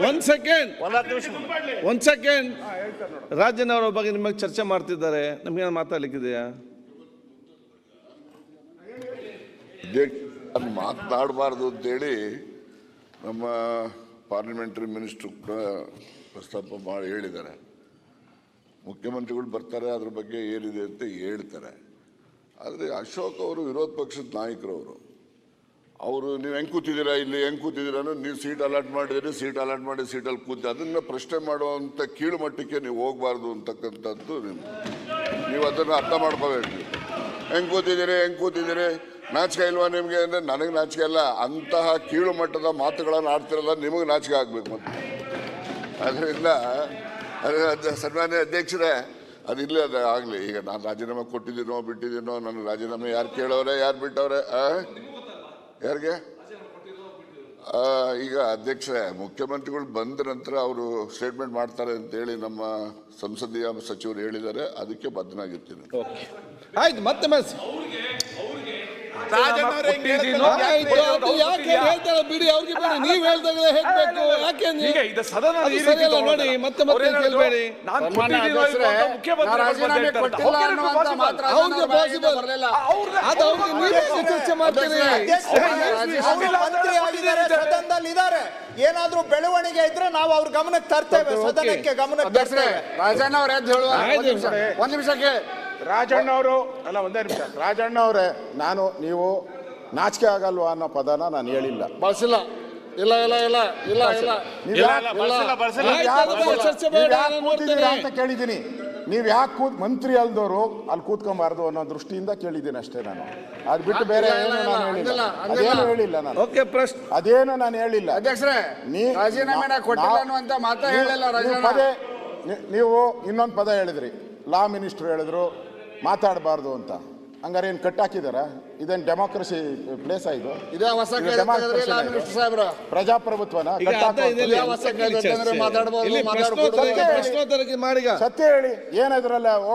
ಒಂದ್ ಸೆಕೆಂಡ್ ರಾಜನ್ ಅವರ ಬಗ್ಗೆ ನಿಮಗೆ ಚರ್ಚೆ ಮಾಡ್ತಿದ್ದಾರೆ, ನಮ್ಗೆ ಮಾತಾಡ್ಲಿಕ್ಕಿದೆಯಾ? ಮಾತನಾಡಬಾರ್ದು ಅಂತೇಳಿ ನಮ್ಮ ಪಾರ್ಲಿಮೆಂಟರಿ ಮಿನಿಸ್ಟ್ರು ಕೂಡ ಪ್ರಸ್ತಾಪ ಮಾಡಿ ಹೇಳಿದ್ದಾರೆ. ಮುಖ್ಯಮಂತ್ರಿಗಳು ಬರ್ತಾರೆ, ಅದ್ರ ಬಗ್ಗೆ ಏನಿದೆ ಅಂತ ಹೇಳ್ತಾರೆ. ಆದರೆ ಅಶೋಕ್ ಅವರು ವಿರೋಧ ಪಕ್ಷದ ನಾಯಕರವರು, ಅವರು ನೀವು ಹೆಂಗೆ ಕೂತಿದ್ದೀರಾ, ಇಲ್ಲಿ ಹೆಂಗೆ ಕೂತಿದ್ದೀರಾ, ನೀವು ಸೀಟ್ ಅಲಾಟ್ ಮಾಡಿದಿರಿ, ಸೀಟ್ ಅಲಾಟ್ ಮಾಡಿ ಸೀಟಲ್ಲಿ ಕೂತಿ ಅದನ್ನು ಪ್ರಶ್ನೆ ಮಾಡುವಂಥ ಕೀಳು ಮಟ್ಟಕ್ಕೆ ನೀವು ಹೋಗಬಾರ್ದು ಅಂತಕ್ಕಂಥದ್ದು ನೀವು ಅದನ್ನು ಅರ್ಥ ಮಾಡ್ಕೋಬೇಕು. ಹೆಂಗೆ ಕೂತಿದ್ದೀರಿ ನಾಚಿಕೆ ಇಲ್ವಾ ನಿಮಗೆ ಅಂದರೆ ನನಗೆ ನಾಚಿಕೆ ಅಲ್ಲ, ಅಂತಹ ಕೀಳು ಮಟ್ಟದ ಮಾತುಗಳನ್ನು ಆಡ್ತಿರಲ್ಲ, ನಿಮಗೆ ನಾಚಿಕೆ ಆಗಬೇಕು. ಮತ್ತು ಅದರಿಂದ ಸನ್ಮಾನ್ಯ ಅಧ್ಯಕ್ಷರೇ, ಅದಿಲ್ಲ, ಅದು ಆಗಲಿ. ಈಗ ನಾನು ರಾಜೀನಾಮೆ ಕೊಟ್ಟಿದ್ದೀನೋ ಬಿಟ್ಟಿದ್ದೀನೋ, ನನ್ನ ರಾಜೀನಾಮೆ ಯಾರು ಕೇಳೋರೆ, ಯಾರು ಬಿಟ್ಟವ್ರೆ, ಯಾರಿಗೆ? ಈಗ ಅಧ್ಯಕ್ಷರೇ, ಮುಖ್ಯಮಂತ್ರಿಗಳು ಬಂದ ನಂತರ ಅವರು ಸ್ಟೇಟ್ಮೆಂಟ್ ಮಾಡ್ತಾರೆ ಅಂತೇಳಿ ನಮ್ಮ ಸಂಸದೀಯ ಸಚಿವರು ಹೇಳಿದ್ದಾರೆ, ಅದಕ್ಕೆ ಬದ್ಧನಾಗಿರ್ತೀನಿ. ಆಯ್ತು, ಮತ್ತೆ ಬಿಡಿ, ಅವ್ರಿಗೆ ಬಿಡಿ, ನೀವು ಹೇಳ್ದಾಗಲೇ ಹೇಳ್ಬೇಕು. ಯಾಕೆ ನೋಡಿ ಮತ್ತೆ ಕೇಳಬೇಡಿ. ಚರ್ಚೆ ಮಾಡ್ತೀರಿ. ಏನಾದ್ರೂ ಬೆಳವಣಿಗೆ ಇದ್ರೆ ನಾವು ಅವ್ರ ಗಮನಕ್ಕೆ ತರ್ತೇವೆ, ಸದನಕ್ಕೆ ಗಮನಕ್ಕೆ ತರ್ತೇವೆ. ರಾಜಣ್ಣ ಅವ್ರ ಒಂದ್ ನಿಮಿಷಕ್ಕೆ ರಾಜಣ್ಣ ಅವರು ಅಲ್ಲ, ಒಂದೇ ನಿಮಿಷ. ರಾಜಣ್ಣ ಅವರೇ, ನೀವು ನಾಚಿಕೆ ಆಗಲ್ವಾ ಅನ್ನೋ ಪದನ ನಾನು ಹೇಳಿಲ್ಲ, ಬಳಸಿಲ್ಲ. ಇಲ್ಲ ಅಂತ ಕೇಳಿದ್ದೀನಿ. ನೀವು ಯಾಕೆ ಮಂತ್ರಿ ಅಲ್ದವರು ಅಲ್ಲಿ ಕೂತ್ಕೊಂಬಾರ್ದು ಅನ್ನೋ ದೃಷ್ಟಿಯಿಂದ ಕೇಳಿದ್ದೀನಿ ಅಷ್ಟೇ. ನಾನು ಅದ್ ಬಿಟ್ಟು ಬೇರೆ ಏನು ನಾನು ಹೇಳಿಲ್ಲ, ಅದೇನು ಹೇಳಿಲ್ಲ ನಾನು. ಅದೇನು ನಾನು ಹೇಳಿಲ್ಲ. ಅಧ್ಯಕ್ಷರೇ, ನೀವು ಇನ್ನೊಂದು ಪದ ಹೇಳಿದ್ರಿ, ಲಾ ಮಿನಿಸ್ಟರ್ ಹೇಳಿದ್ರು ಮಾತಾಡಬಾರ್ದು ಅಂತ. ಹಂಗಾರೆ ಏನು ಕಟ್ಟಾಕಿದಾರ? ಇದೇನು ಡೆಮೋಕ್ರಸಿ ಪ್ಲೇಸ್ ಇದು? ಪ್ರಜಾಪ್ರಭುತ್ವನ ಸತ್ಯ ಹೇಳಿ ಏನಾದ್ರಲ್ಲ